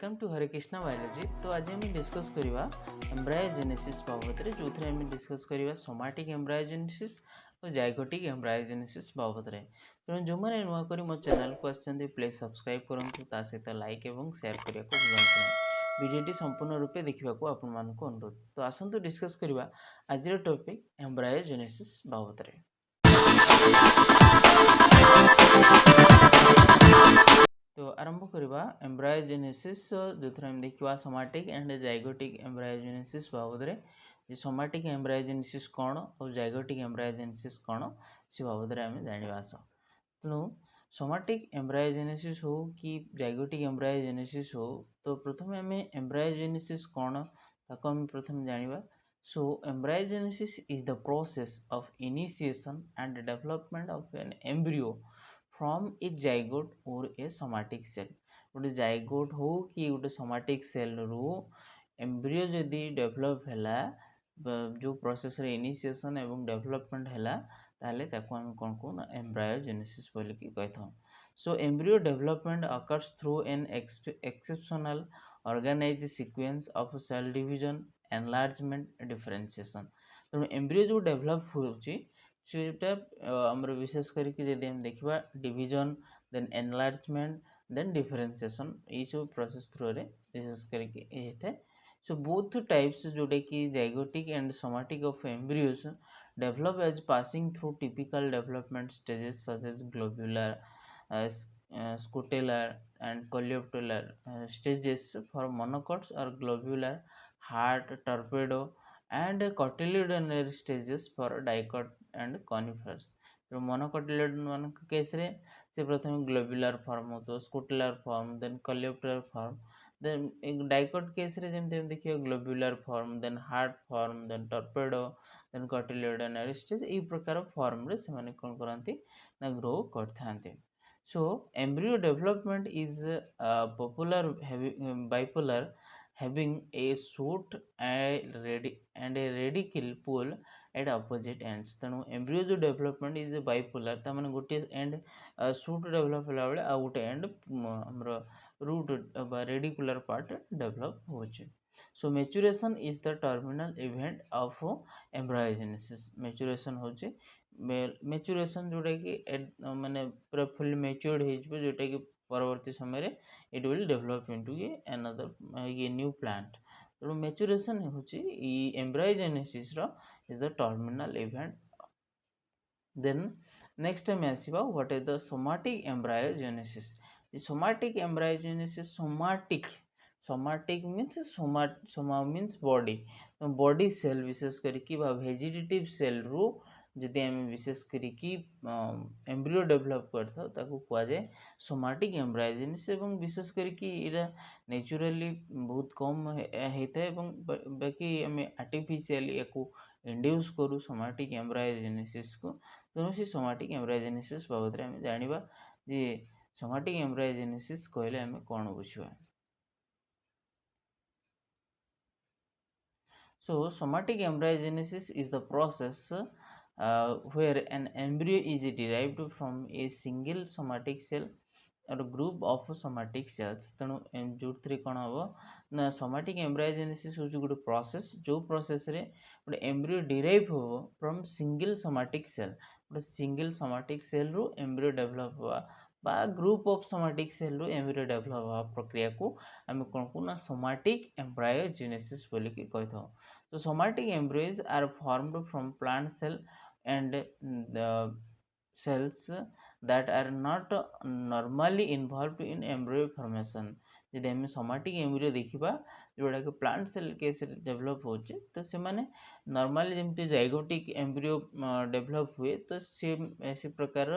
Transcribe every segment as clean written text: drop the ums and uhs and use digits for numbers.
Welcome to Hare Krishna biology. तो आज आम डिस्कस करवा एम्ब्रायोजेनेसिस बाबद में, जो आम डिस्कस करवा सोमाटिक एम्ब्रायोजेनेसिस और जाइगोटिक एम्ब्रायोजेनेसिस बाबद में। तेणु जो मैंने नुआ कर मो चैनल को आसते प्लीज सब्सक्राइब करूँ, ता सहित लाइक और शेयर करने को भूलु ना। वीडियोटी संपूर्ण रूपे देखा आपण मानक अनुरोध। तो आसतु डिस्कस करवा आज टॉपिक एम्ब्रायोजेनेसिस बाबद में। तो आरंभ करवा एम्ब्रायोजेनेसिस, जो आम देखा सोमाटिक एंड जाइगोटिक एम्ब्रायोजेनेसिस बाबद में। सोमाटिक एम्ब्रायोजेनेसिस कौन और जाइगोटिक एम्ब्रायोजेनेसिस कौन से बाबद में आम जाना आस। तेणु सोमाटिक एम्ब्रायोजेनेसिस हो कि जाइगोटिक एम्ब्रायोजेनेसिस हो, तो प्रथम आम एम्ब्रायोजेनेसिस कौन ताको आम प्रथम जाना। So embryogenesis is the process of initiation and development of an embryo from a zygote or a somatic cell. गोटे जाइगोट हो कि गोटे सोमाटिक सेल रु एम्ब्रियो जदि डेवलप है, जो प्रोसेस रे इनिशिएशन एवं डेवलपमेंट है, ताले ताको हम कौन कहूँ एम्ब्रायोजेनेसिस बोलिकी कही था। So embryo development occurs through an exceptional organised sequence of cell division, enlargement, differentiation. तेणु एम्ब्रियो जो डेवलप होटा आमर विशेष करके जब हम देखा division, then enlargement, then differentiation, ये सब प्रोसेस थ्रू रे विशेष करके होता है। सो बोथ टाइप्स जोटा कि zygotic and somatic of embryos develop as passing through typical development stages such as globular, scutellar and coleoptular stages for monocots or globular, heart, torpedo and cotyledonary stages for dicot and conifers। तो monocotyledon मान case रे से प्रथम globular form हो, तो scutellar form, then coleoptular form, then एक dicot case रे जेमते हम देखियो globular form, then heart form, then torpedo, then cotyledonary stage, ई प्रकार फॉर्म रे से माने कोन करंती ना ग्रो करथांते। So embryo development is bipolar, having a shoot and a radical pole at opposite ends। तेणु एम्ब्रियो जो डेवलपमेंट इज बाइपोलर, तार गोटे एंड शूट डेवलप होला बेले आ गोटे एंड हमर रूट रेडिकुलर पार्ट डेवलप होचे। So maturation is the terminal event of embryogenesis. Maturation होचे मैच्यूरेशन जोटा कि माने पूरा फुल मैच्योर्ड हो, जोटा कि परवर्ती समय it will develop into a another ये न्यू प्लांट। तेणु मैच्यूरेशन होची एम्ब्रायोजेनेसिस रो is the terminal event. Then next time आसीबा what is the somatic embryogenesis. Somatic embryogenesis, somatic means soma means body, body cell विशेष करके vegetative cell रु जदि आम विशेष करके एम्ब्रियो डेवलप करता कह जाए सोमाटिक एम्ब्रायोजेनेसिस। एवं विशेष करके इरा नेचुरली बहुत कम होता है, बाकी आम आर्टिफिशियली या इंड्यूस करूँ सोमाटिक एम्ब्रायोजेनेसिस को। तेणु से सोमाटिक एम्ब्रायोजेनेसिस बाबद में आम जाना जे सोमाटिक एम्ब्रायोजेनेसिस कहले आम कौन बुझा। So somatic embryogenesis is the process where an embryo is derived from a single somatic cell or group of somatic cells। तेणु जो कौन हम ना सोमाटिक एम्ब्रायोजेनेसिस हूँ गोटे प्रोसेस, जो प्रोसेस रे गोटे एम्ब्रियो डिराइव हो फ्रॉम सिंगल सोमाटिक सेल, गोटे सिंगल सोमाटिक सेल रु एम्ब्रियो डेवलप हुआ बा ग्रुप ऑफ सोमाटिक सेल रु एम्ब्रियो डेवलप हुआ प्रक्रिया को आम कौन कहूँ ना सोमाटिक एम्ब्रायोजेनेसिस बोलिकी कही था। तो somatic embryos are formed from plant cell and the cells that are not normally involved in embryo formation। यदि आम सोमाटिक एम्ब्रियो देखा जोड़ा कि प्लांट सेल केस डेवलप होचे, तो से माने नॉर्मली जमती जाइगोटिक एम्ब्रियो डेवलप हुए, तो से प्रकार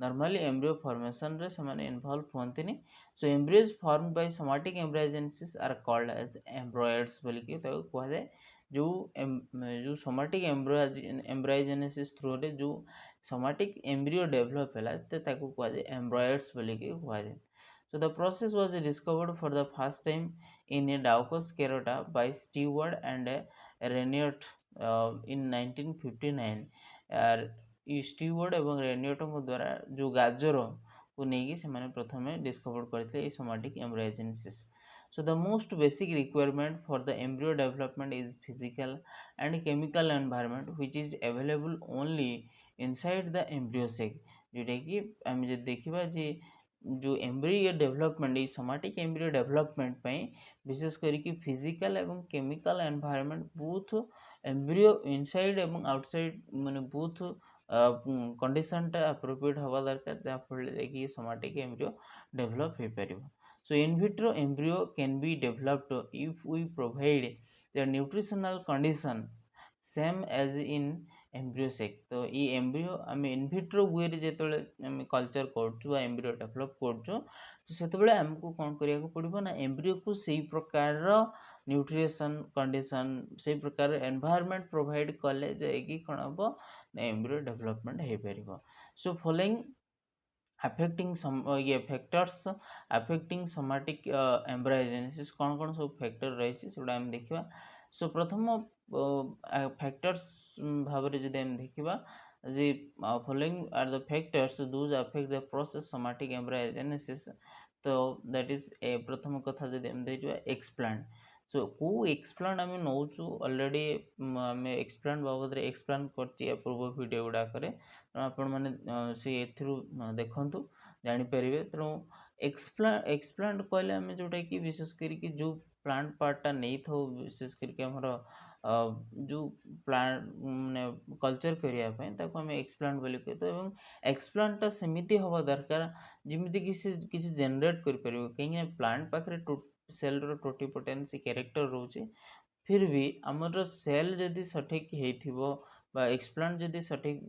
नॉर्मली एम्ब्रियो फॉर्मेशन रे से माने इन्वॉल्व होंतनी। So embryos form by somatic embryogenesis are called as embryoids बोलिकी कह जाए। जो सोमाटिक एम्ब्रायोजेनेसिस थ्रू रे जो सोमाटिक एम्ब्रियो डेवलप है, तो ताको कह जाए एम्ब्रॉयड्स बोलिकी कह जाए। So the process was discovered for the first time in a Daucus carota by Stewart and Reniot in 1959। Steward एवं रेनियोट द्वारा जो गाजर को लेकिन से प्रथम डिस्कवर करते somatic एम्ब्रायोजेनेसिस। So the most basic requirement for the embryo development is physical and chemical environment which is available only inside the embryo sac. जोटा कि आम जब देखा जे जो एम्ब्रियो डेवलपमेंट ये सोमाटिक एम्ब्रियो डेवलपमेंट पे विशेष करके फिजिकल एवं chemical environment both embryo inside एवं आउटसाइड माने बोथ कंडीशनटा अप्रोप्रिएट हवा दरकार जहाँफल कि सोमाटिक एम्ब्रियो डेवलप हो पार. So in vitro embryo can be developed if we provide the nutritional condition same as in embryo sac. तो ये एम्ब्रियो आम इनभिट्रो वे जो कल्चर कर एम्ब्रियो डेभलप कर आमको कौन करा पड़ो ना एम्ब्रियो को से प्रकार न्यूट्रिशन कंडीशन से प्रकार एनवायरनमेंट प्रोवाइड कले जाकि कौन हम एम्ब्रियो डेवलपमेंट हो पार. So following affecting some factors affecting somatic embryogenesis कौन सब फैक्टर रही से देखा. सो प्रथम फैक्टर्स भाव में जब देखा जे following are the factors those affect the process somatic embryogenesis. तो दैट इज ए प्रथम कथा जब देखा एक्सप्लांट. सो को एक्सप्लांट आम नौचु ऑलरेडी आम एक्सप्लांट बाबद एक्सप्लान कर पूर्व वीडियो गुड़ाक आपण मैंने से देखु जापर. तेणु एक्सप्लांट कहले आम जोटा कि विशेष करके जो प्लांट पार्टा नहीं था विशेष करके आमर जो प्लांट मैंने कल्चर करने आम एक्सप्लांट बोली कहते हैं. एक्सप्लांटा सेमती हवा दरकार जमीती किसी जेनेट कर कहीं प्लांट पाखे सेल टोटिपोटेंसी कैरेक्टर रोचे फिर भी आमर सेल जदि सठिक हो एक्सप्लांट जदि सठिक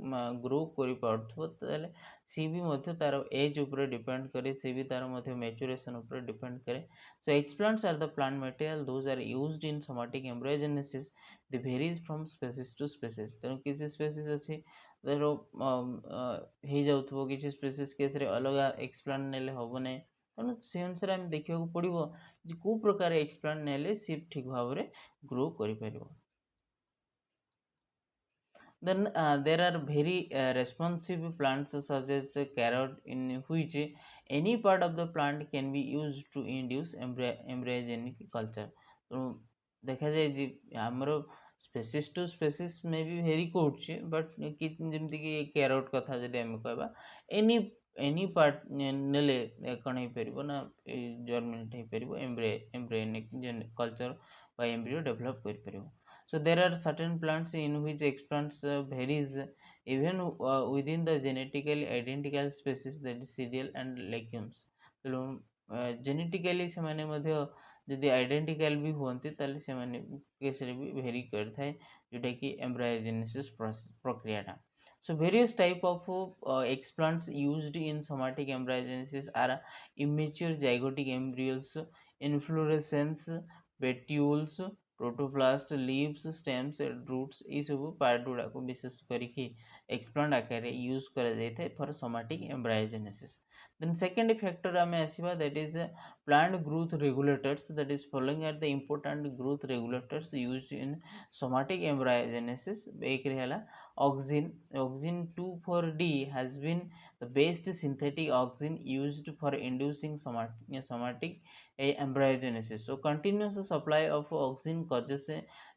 ग्रो कर सी भी तार एज उपर डिपेंड करे सी भी तार मैच्योरेशन उपर डिपेंड करे. So explants are the plant material those are used in somatic embryogenesis. They varies from species to species. तेणु किसी स्पेसीज अच्छी धर हो जाऊ किसी स्पेसीज केस अलग एक्सप्लांट ने हम ना. तेणु से अनुसार आम देखा पड़ो कौ प्रकार एक्सप्लांट ने सी ठीक भाव में ग्रो कर. Then there are very responsive plants such as carrot in which any part of the plant can be used to induce embryogenic culture. तो देखा जाए जी आमर स्पेसीज टू स्पेसीज में भी भेरी कर बट जमीक कैरट कथा जब आम कह एनी एनी पार्ट नेले कौन हो पार ना जर्मिनेट हो पार एम्ब्रियोनिक कल्चर बा एम्ब्रियो डेवलप कर. So there are certain plants in which explants varies even within the genetically identical species, that is cereal and legumes. तो genetically से माने मध्य यदि identical भी होती ताले से माने केस रे भी vary करता है जोटा कि embryogenesis प्रक्रिया. So various type of explants used in somatic embryogenesis are immature zygotic embryos, inflorescence, petioles, protoplast, leaves, stems, roots ये सब पार्ट गुड़ा को विशेष करके एक्सप्लांट आकार यूज कर for somatic embryogenesis. Then second factor आम आसवा that is plant growth regulators. That is following are the important growth regulators used in somatic embryogenesis. एक रहा auxin. Auxin 2,4-D has been the best synthetic auxin used for inducing somatic embryogenesis. So continuous supply of auxin causes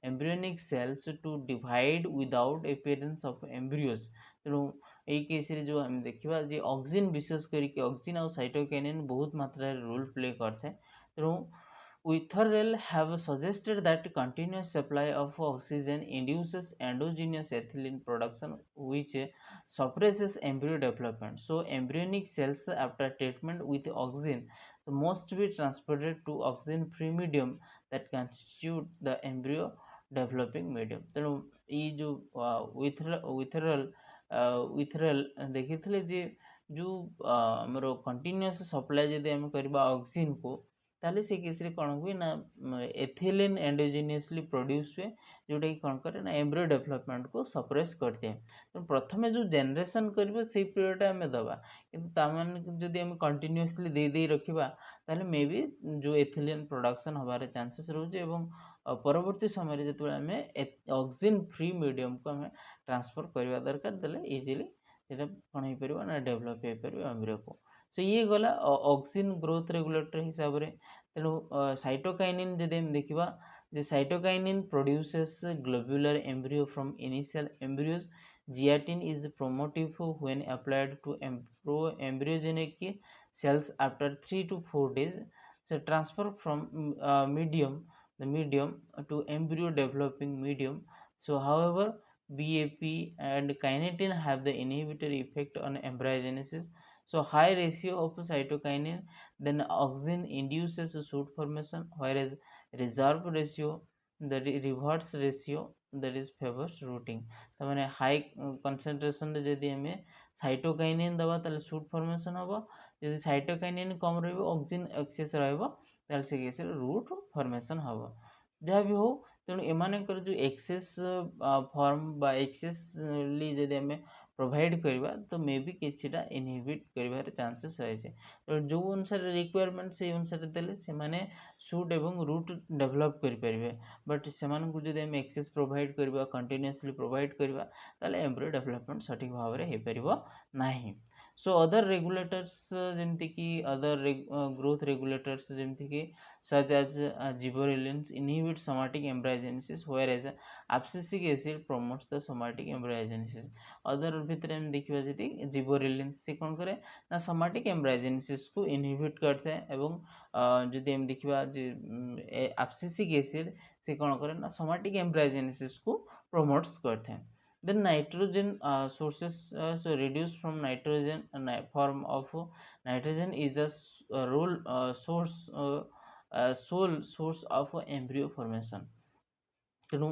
embryonic cells to divide without appearance of embryos. तेणु ये case रे जो हम देखा जे auxin विशेष करके auxin और cytokinin बहुत मात्रा रोल प्ले करता है. तेणु Witherell have suggested that continuous supply of oxygen induces endogenous ethylene production which suppresses embryo development. So embryonic cells after treatment with oxygen must be transported to oxygen-free medium that constitute the embryo developing medium. तेणु ये जो विथरल देखी जे जो आमर continuous supply जब आम करवा oxygen को ताले से केस रे कौन हुए ना एथिलीन एंडोजेनियसली प्रोड्यूस हुए जोटा कि कौन करे ना एम्ब्रियो डेवलपमेंट को सप्रेस करते हैं. तो प्रथम जो जेनरेशन कर से पीरियड आम दबा कि जदि आम कंटिन्यूअसली दे दे रखा ताले मे बी जो एथिलीन प्रोडक्शन हबार चांसेस रोचे एवं परवर्ती समय जो आम ऑक्सीजन फ्री मीडियम को आम ट्रांसफर करवा दरकार देले इजिली कौन हो पार ना डेवलप हो पार एम्ब्रियो को. सो ये गला ऑक्सिन ग्रोथ रेगुलेटर हिसाब से. ତେଣୁ ସାଇଟୋକାଇନିନ୍ ଯଦି ଆମେ ଦେଖିବା ଯେ cytokinin produces globular embryo from initial embryos. Gelatin is promotive when applied to embryogenic cells after 3 to 4 days. So transfer from medium to embryo developing medium. So however, BAP and kinetin have the inhibitory effect on embryogenesis. So high ratio of cytokinin then auxin induces shoot formation, whereas reserve ratio, that is reverse ratio, that is favors rooting. तो मैंने high concentration रे जदि हमें cytokinin दबा ताले shoot formation हबो, जदि cytokinin कम रहबो ऑक्सिन एक्सेस रहबो ताले से केस रे रूट फॉर्मेशन हबो। जहाँ भी हो तेणु एमानकर जो एक्सेस फॉर्म बा एक्सेसली जदि हमें प्रोवाइड करवा तो मे बी किछिटा इनहिबिट करिवार चांसेस रहिছে। तो जो अनुसार रिक्वायरमेंट से अनुसार देले से माने शूट एवं रूट डेवलप करि परिबे, बट सेमान को जदि हम एक्सेस प्रोवाइड करबा कंटीन्यूअसली प्रोवाइड करबा ताले एम्ब्रियो डेवलपमेंट सठिक भाव रे हे परिबो नाही। सो अदर रेगुलेटर्स जेमति कि अदर ग्रोथ रेगुलेटर्स जेमति कि such as gibberellins inhibit somatic embryogenesis, whereas abscisic acid promotes the somatic embryogenesis. Other भितर हम देखिबा जदि जिबरेलिन से कोन करे ना सोमाटिक एम्ब्रायोजेनेसिस को इनहिबिट करते हैं एवं जदि हम देखिबा जे एब्सिसिक एसिड से कोन करे ना सोमाटिक एम्ब्रायोजेनेसिस को प्रमोट्स करते हैं। Then nitrogen sources, so reduced from nitrogen form of nitrogen is the sole source of embryo formation. ତେଣୁ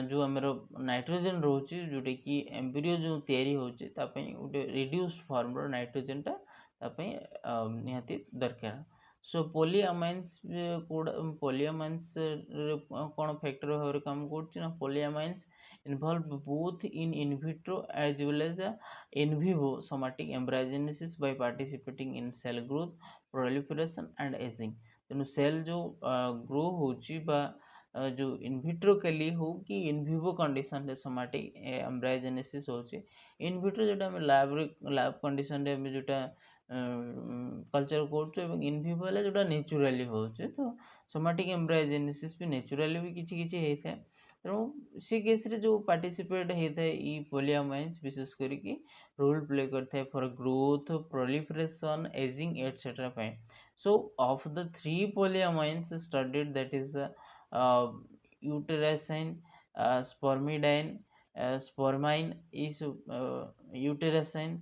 जो आमर नाइट्रोजन रोचे जोटा कि एम्ब्रियो जो तैयारी होचे ता पई उटे रिड्यूस फॉर्म रो नाइट्रोजन टा ता पई निहाती दरकार। सो पोलियामाइन्स पोलियामाइन्स कोन फैक्टर भाव काम करछि ना polyamines involve both in vitro as well as in vivo somatic embryogenesis by participating in cell growth, proliferation and ageing. तेणु सेल जो ग्रो होची बा जो इनविट्रो के लिए हो कि इन विवो कंडीशन रे सोमाटिक एम्ब्रायोजेनेसिस होचे। इन विट्रो जोटा हम लैब कंडीशन रे हम जोटा कल्चर करछु एवं इन विवो वाला जोटा नेचुरली होचे। तो सोमाटिक एम्ब्रायोजेनेसिस भी नेचुरली भी किछि किछि हेइथे। तेणु से केस रे जो पार्टिसिपेट हेइथे ई पोलियामाइन्स विशेष करी कि रोल प्ले करथे for growth, proliferation, ageing etcetera fine. So of the three polyamines studied, that is uterasine, spermidine, spermine is uterasine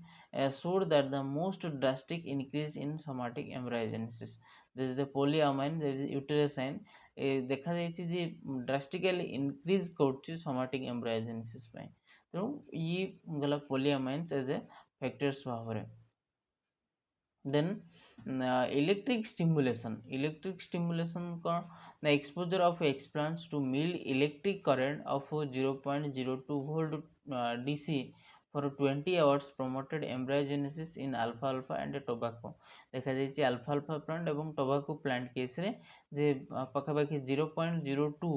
showed that the most drastic increase in somatic embryogenesis. This is the polyamine, that is uterasine, देखा जाइछि जे drastically increase करछि somatic embryogenesis ପାଇଁ। ତେଣୁ ये गला polyamines as a factors भाବରେ। Then electric stimulation कौन, the exposure of explants to mild electric current of 0.02 volt DC for 20 hours promoted embryogenesis in alfalfa and tobacco। देखा जाइए alfalfa plant एवं tobacco plant केस रे जे पाखापाखि 0.02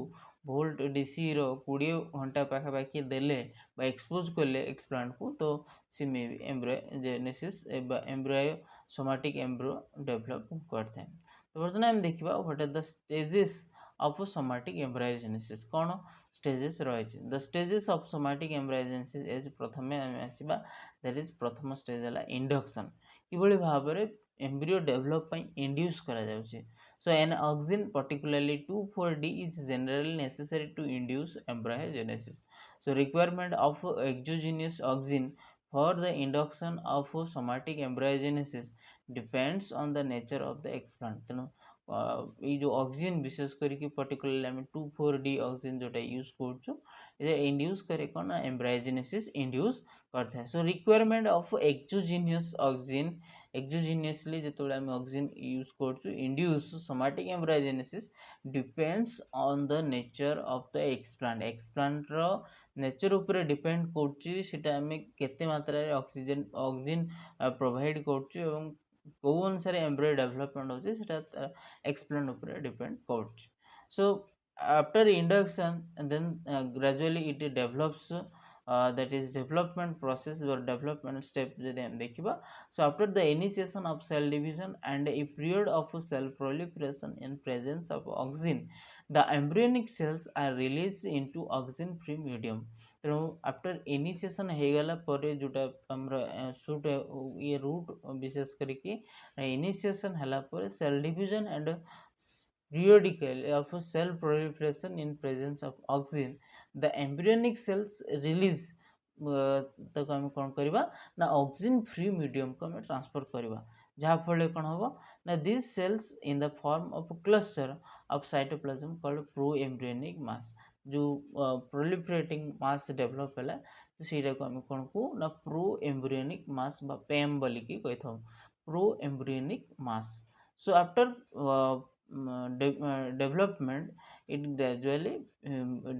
volt DC रो 20 घंटा पाखापाखि देले बा expose कले एक्सप्लांट को तो see may be embryogenesis embryo somatic embryo develop करते हैं। तो बर्तमान हम देखिबा what are the stages of somatic embryogenesis. कौन स्टेजेस रही है? The stages of somatic embryogenesis as प्रथमे हम आसीबा, दैट इज प्रथम स्टेज हला इंडक्शन। किभଳି भाबरे एम्ब्रियो डेवलप पई इंड्यूस करा जाउची। So an auxin, particularly 2,4-D, is generally necessary to induce embryogenesis. So requirement of exogenous auxin for the induction of somatic embryogenesis depends on the nature of the explant। तेणु ये जो oxygen विशेष करके particularly आम 2,4-D oxygen जोटा use करछु ये induce करे कौन एम्ब्रायोजेनेसिस induce करता है। So requirement of exogenous oxygen, exogenously जेतोले हम ऑक्सीजन यूज करछु induce somatic embryogenesis depends on the nature of the explant. Explant रो नेचर ऊपर डिपेंड करछि सेटा हम केते मात्रा रे ऑक्सीजन प्रोवाइड करछु एवं को अनुसार एम्ब्रियो डेवलपमेंट होछि सेटा एक्सप्लांट ऊपर डिपेंड करछि। So after induction then gradually it develops that is development process or development step जदि हम देखिबा. So after the initiation of cell division and a period of cell proliferation in presence of oxygen, the embryonic cells are released into oxygen free medium. ତେଣୁ after initiation ହେଇଗଲା ପରେ ଯେଉଁଟା ଆମର shoot ଇଏ route ବିଶେଷ କରିକି ଇନିସିଏସନ୍ ହେଲା ପରେ cell division and periodical of cell proliferation in presence of oxygen, the embryonic cells release ତାକୁ ଆମେ କ'ଣ କରିବା ନା ଅକ୍ସିଜେନ୍ ଫ୍ରି ମିଡ଼ିୟମକୁ ଆମେ ଟ୍ରାନ୍ସଫର୍ କରିବା, ଯାହାଫଳରେ କ'ଣ ହେବ ନା this cells in the form of cluster of cytoplasm called pro embryonic mass, ଯେଉଁ ପ୍ରୋଲିଫରେଟିଂ ମାସ୍ ଡେଭଲପ୍ ହେଲା ସେଇଟାକୁ ଆମେ କ'ଣ କହୁ ନା ପ୍ରୋ ଏମ୍ବ୍ରିଓନିକ୍ ମାସ୍ ବା ପେମ୍ ବୋଲିକି କହିଥାଉ, pro embryonic mass. So after development, it gradually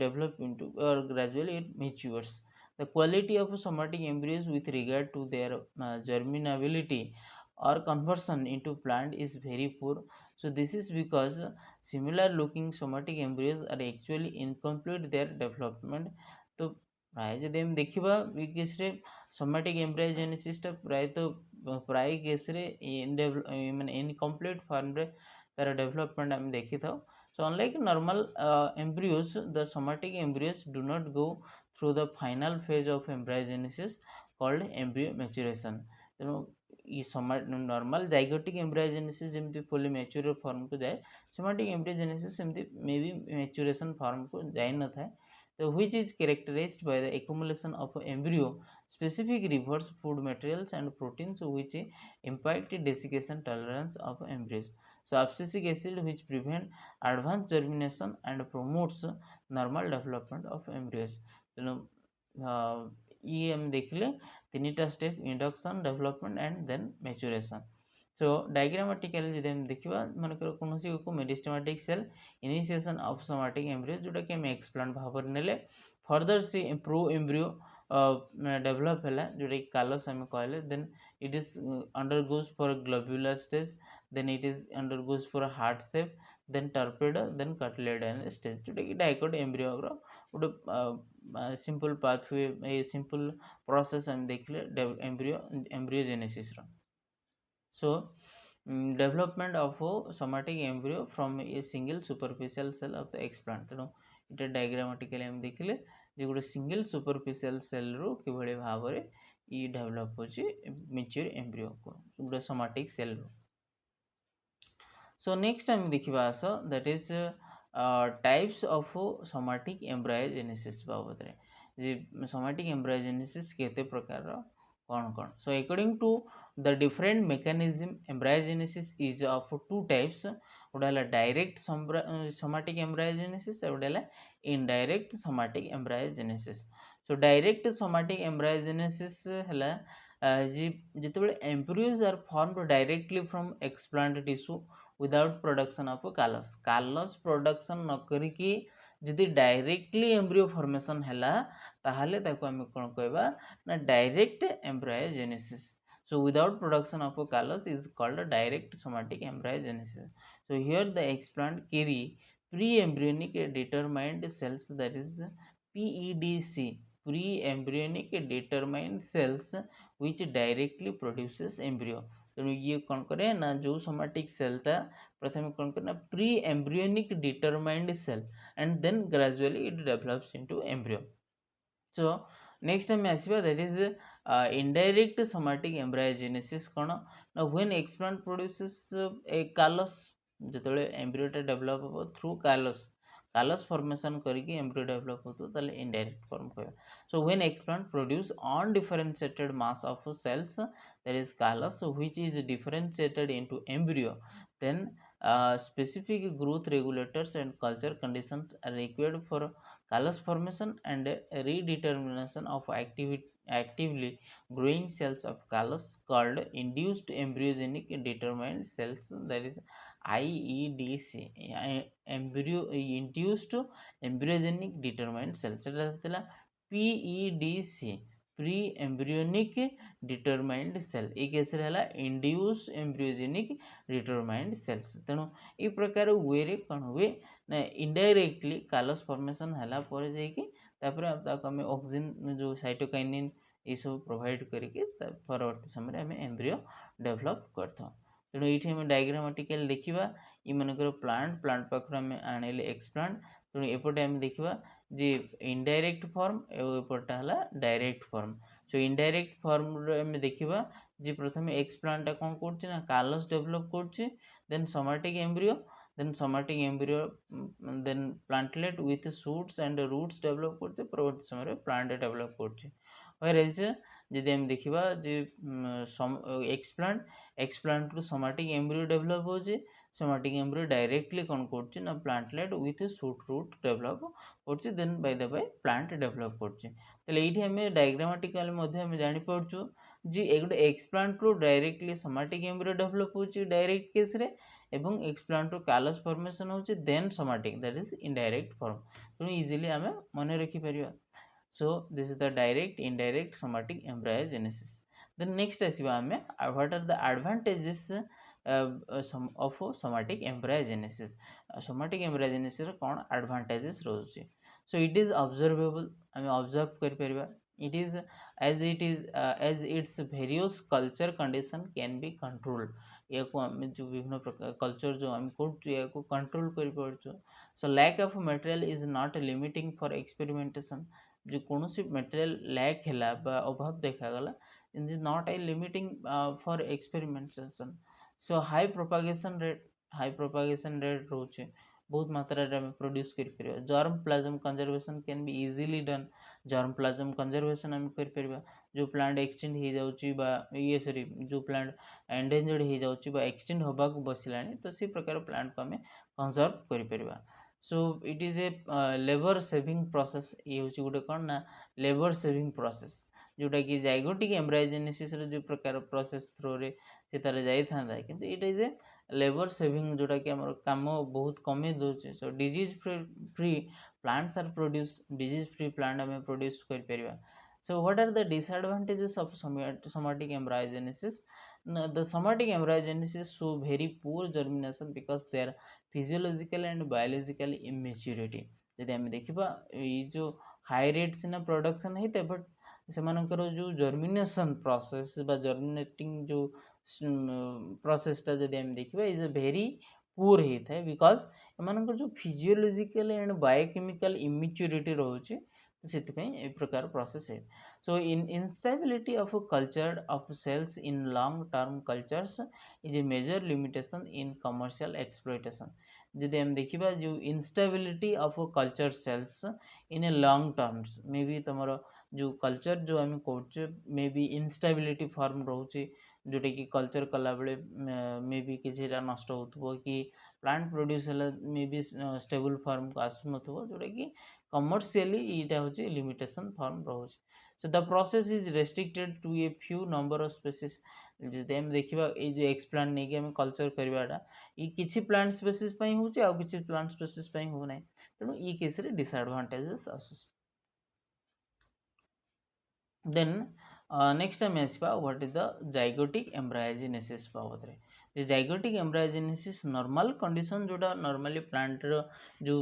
develop into or gradually it matures. The quality of somatic embryos with regard to their germinability or conversion into plant is very poor. So this is because similar looking somatic embryos are actually incomplete their development. तो प्राय जदि हम देखा ये केस्रे somatic एम्ब्रायोजेनेसिस प्राय केस्रे माने incomplete form रे तार डेवलपमेंट आम देखी था. So unlike normal embryos, the somatic embryos do not go through the final phase of embryogenesis called embryo maturation. ତେଣୁ ये नॉर्मल जाइगोटिक एम्ब्रायोजेनेसिस जमती फुली मैच्योर फॉर्म को जाए, सोमाटिक एम्ब्रायोजेनेसिस सेमती मे बी मैच्योरेशन फॉर्म को जाए न थाए. So which is characterized by the accumulation of embryo specific reverse food materials and proteins which impact desiccation tolerance of embryos. So abscisic acid which prevent advanced germination and promotes normal development of embryos. ତେଣୁ ये हम देखिले तीनटा step, induction, development and then maturation. So diagrammatically जदि हम देखिबा मनकर कोनोसी को meristematic cell initiation of somatic embryo जोटा कि हम एक्सप्लांट भाव नेले, further see pro embryo develop हैला जोटा कि कालस हम कहले, then it is undergoes for globular stage, then it is undergoes for heart shape, then torpedo, then cotyledon stage जोटा कि डाइकोट एम्ब्रियो रो गोटे simple pathway a simple process हम देखले एम्ब्रियोजेनेसिस रो. So development of a somatic embryo from a single superficial cell of the explant. तेणु इटा diagrammatically हम देखिले जे गोटे सिंगल सुपरफिशियल सेल रो किभଳି भाବରେ इ डेवलप होची मैच्योर एम्ब्रियो को गोटे सोमाटिक सेल रो. So next time देखिबा आस that is types of somatic embryogenesis बाबत रे जे सोमाटिक एम्ब्रायोजेनेसिस केते प्रकार रो कौन. So according to the different mechanism, embryogenesis is of two types. गोटे है डायरेक्ट सोमाटिक एम्ब्रायोजेनेसिस और गोटे है indirect somatic embryogenesis. So direct somatic embryogenesis है जितेबाला embryos are formed directly from explant tissue without production of callus. Callus production न करिकी जदि डायरेक्टली एम्ब्रियो फॉर्मेशन हैला ताहले ताको हम कोन कहबा ना direct एम्ब्रायोजेनेसिस. So without production of a callus is called a direct somatic embryogenesis. So here the explant carry pre-embryonic determined cells, that is PEDC, pre-embryonic determined cells which directly produces embryo. तो ये कौन करे ना जो somatic cell था प्रथम कौन करे ना pre embryonic determined cell and then gradually it develops into embryo. So next time आसीबा that is indirect somatic embryogenesis कौन ना when explant produces a callus जेतले एम्ब्रियोटा डेवलप हो थ्रू callus formation करके एम्ब्रियो डेवलप होतो ताले indirect form कहबा. So when explant produce undifferentiated mass of cells, that is callus, which is differentiated into embryo, then specific growth regulators and culture conditions are required for callus formation and redetermination of actively growing cells of callus called induced embryogenic determined cells, that is IEDC, induced embryogenic determined cells. सेटा PEDC, pre embryonic determined cell, ये case रे हला induce embryogenic determined sales. तेणु ये प्रकार वे रे कौन हुए ना इनडायरेक्टली कालस फॉर्मेशन हला पर जाइकी तापर आम ऑक्सीजन जो साइटोकाइनिन ये सब प्रोवाइड करके परवर्ती समय आम एम्ब्रियो डेवलप करता। तेणु ये आम डायग्रामेटिकली देखा ये मनकर प्लांट पाखर आम आने एक्सप्लांट। तेणु एपटे आम देखा जे इनडायरेक्ट फॉर्म एपटा है direct form. So indirect form आम देखा जे प्रथम एक्सप्लांटा कौन कर कालस डेवलप कर then somatic embryo then somatic embryo then plantlet with shoots and roots develop करते परवर्ती समय प्लांट डेवलप करछे। whereas यदि हम देखिबा जे एक्सप्लांट रु सोमाटिक एम्ब्रियो डेवलप होजे सोमाटिक एम्ब्रियो डायरेक्टली कौन करछे ना plantlet with shoot root develop करछे then by the by plant develop करछे। तले एठी हम डायग्रामेटिकली मध्ये हम जानि पड़छु जे एगुड एक्सप्लांट रु डायरेक्टली सोमाटिक एम्ब्रियो डेवलप होची डायरेक्ट केस रे एवं एक्सप्लांट रु कालस फॉर्मेशन होची then somatic that is indirect form. तेणु इजिली आम मन रखी परिया। So this is the direct indirect somatic embryogenesis. Then next आसीबा आम what are the advantages of somatic embryogenesis. Somatic embryogenesis कौन एडवांटेजेस रोचे। सो इट इज ऑब्जर्वेबल आम ऑब्जर्व कर परिबा। it is as its various culture condition can be controlled। या को आम जो विभिन्न प्रकार कल्चर जो आम कर कंट्रोल कर। So lack of material is not limiting for experimentation. जो कौन सी मटेरियल लैक है अभाव देखागला in is not a limiting for experimentation. So high propagation rate रोचे बहुत मात्रा रे प्रोड्यूस कर। Germplasm conservation can be easily done. Germplasm conservation आम कर। जो प्लांट एक्सटेंड हो जाउची बा ये सॉरी जो प्लांट एंडेंजर्ड हो जाउची बा एक्सटेंड होबा को बसिलानी तो सी प्रकार प्लांट को आम कंजर्व कर। सो it is a labour saving process. ये हूँ गोटे कौन ना लेबर सेविंग प्रोसेस जोटा कि जाइगोटिक एम्ब्रायोजेनेसिस जो प्रकार प्रोसेस थ्रो रे से तार जाइथा किंतु it is a labour saving जोटा कि आम काम बहुत कमे दूचे। So disease free plants are produce disease free plant आम प्रोड्यूस कर। So what are the disadvantages of somatic embryogenesis? No, the somatic embryogenesis show very poor germination because they are physiological and biological immaturity। यदि आम देखा ये जो high rate सिना production होता but से जो जर्मिनेशन प्रोसेस बा जर्मिनेटिंग जो प्रोसेसटा जदि आम देखा इज वेरी पुअर होता है बिकॉज एम जो फिजियोलॉजिकल एंड बायोकेमिकल इमेच्योरिटी रोचे तो से ए प्रकार प्रोसेस है। सो instability of culture of cells in long term cultures is a major limitation in commercial exploitation। यदि हम देखा जो instability of culture cells in a long terms मे भी तुम जो कल्चर जो आम कहे मे भी instability फॉर्म रोचे जोटा कि कल्चर कला बेले मे भी किसी नष्ट हो कि प्लांट प्रोड्यूस मे भी स्टेबल फॉर्म को आसुन जोटा कि कमर्शियली यहाँ हूँ लिमिटेशन फॉर्म रोचे। So the process is restricted to a few number of species. जदि आम देखा ये जो एक्सप्लांट नहीं आम कल्चर करवाटा ये किसी प्लांट स्पेसीज हो किसी प्लांट स्पेसीज होना तेणु ये केस डिसएडवांटेजेस आस। देन नेक्स्ट आम आसवा what is the zygotic embryogenesis बाबद में। जाइगोटिक एम्ब्रायोजेनेसिस नॉर्मल कंडीशन जोटा नॉर्मली प्लांट जो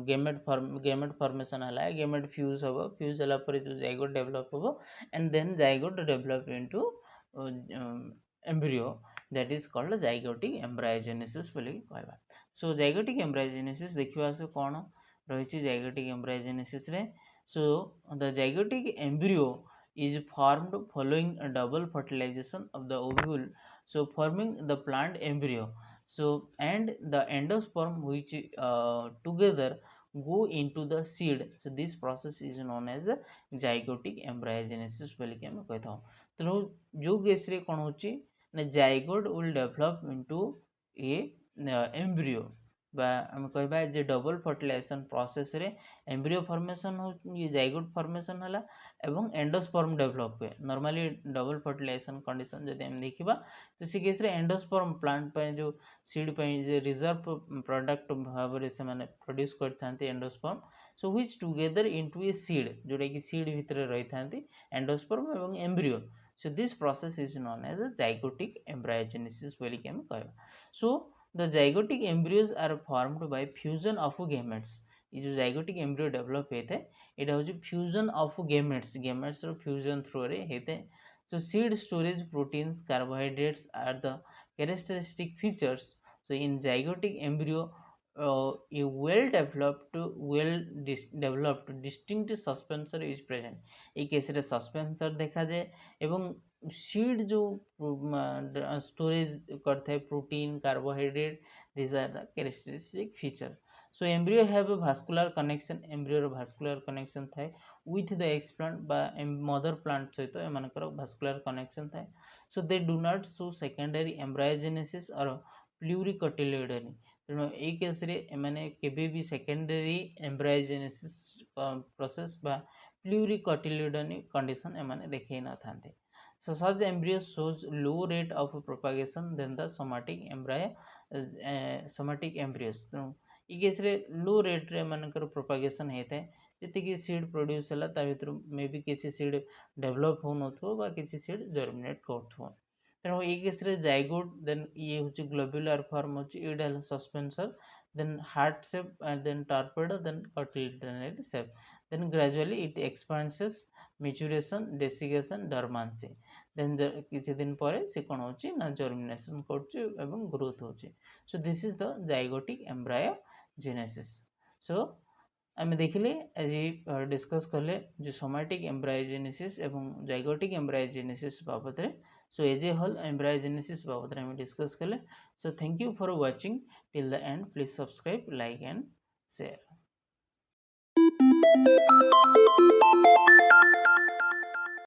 गेमेट फॉर्मेशन है गेमेट फ्यूज हम फ्यूज है जो जाइगोट डेवलप हम and then zygote develop into embryo that is called zygotic embryogenesis बोली कहबा। सो जाइगोटिक एम्ब्रायोजेनेसिस देखा से कौन रही जाइगोटिक एम्ब्रायोजेनेसिस रे। So the zygotic embryo is formed following a double fertilization of the ovule, so forming the plant embryo. So and the endosperm which together go into the seed. So this process is known as the zygotic embryogenesis बोली कि हम कहता हूँ। तो जो case रे कौन होची ना zygote will develop into a embryo बा हम कहबा जे डबल फर्टिलाइजेशन प्रोसेस रे एम्ब्रियो फॉर्मेशन हो ये जाइगोट फॉर्मेशन हला एवं एंडोस्पर्म डेवलप हुए। नॉर्मली डबल फर्टिलाइजेशन कंडीशन जदि हम देखिबा तो से केस रे एंडोस्पर्म प्लांट पे जो सीड पे जे रिजर्व प्रोडक्ट भाव रे से माने प्रोड्यूस करथांती endosperm. So which together into a seed जोटा कि सीड भितर रहिथांती एंडोस्पर्म एवं embryo. So this process is known as zygotic embryogenesis बोली कि हम कहबा। सो the zygotic embryos are formed by fusion of gametes ये जो जाइगोटिक एम्ब्रियो डेवलप होता है यहाँ हूँ fusion of gametes fusion through रे होता है. So seed storage proteins carbohydrates are the characteristic features. So in zygotic embryo a developed distinct suspensor is present. এই কেসে সসপেন্সর দেখা যায় এবং सीड जो स्टोरेज करता है protein carbohydrate these are the characteristic feature. So embryo have a vascular connection, embryo vascular connection थाए with the explant বা mother plant सहित एमानकर vascular connection थाए. So they do not show secondary embryogenesis or pluricotyledony. ତେଣୁ ଏଇ କେସ୍ରେ ଏମାନେ କେବେ ବି secondary ଏମ୍ବ୍ରାୟୋଜେନେସିସ୍ process ବା ପ୍ଲ୍ୟୁରିକଟିଲ୍ୟୁଡନି କଣ୍ଡିସନ୍ ଏମାନେ ଦେଖାଇ ନଥାନ୍ତି. So such embryos shows low rate of propagation than the somatic embryos. ତେଣୁ ई केस्रे लो रेट्रे एमानकर प्रोपागेसन होता है जी सीड प्रोड्यूस है ता भर मे बी किसी सीड डेभलप हो ना कि सीड जर्मिनेट कर. तेणु ये केस्रे जाइगोट देन ये हूँ ग्लोब्युलर फॉर्म होटा suspensor then heart shape then torpedo then cotyledonary shape then gradually it expands maturation desiccation dormancy then किसी दिन पर से कौन हो जर्मिनेशन कर ग्रोथ हो. So this is the zygotic embryogenesis. So आम देखिले आज डिस्कस कले जो सोमैटिक एम्ब्रायोजेनेसिस एवं जाइगोटिक एम्ब्रायोजेनेसिस बाबद रे. So as a whole embryogenesis बाबद रे डिस्कस कले. So thank you for watching till the end. Please subscribe, like and share.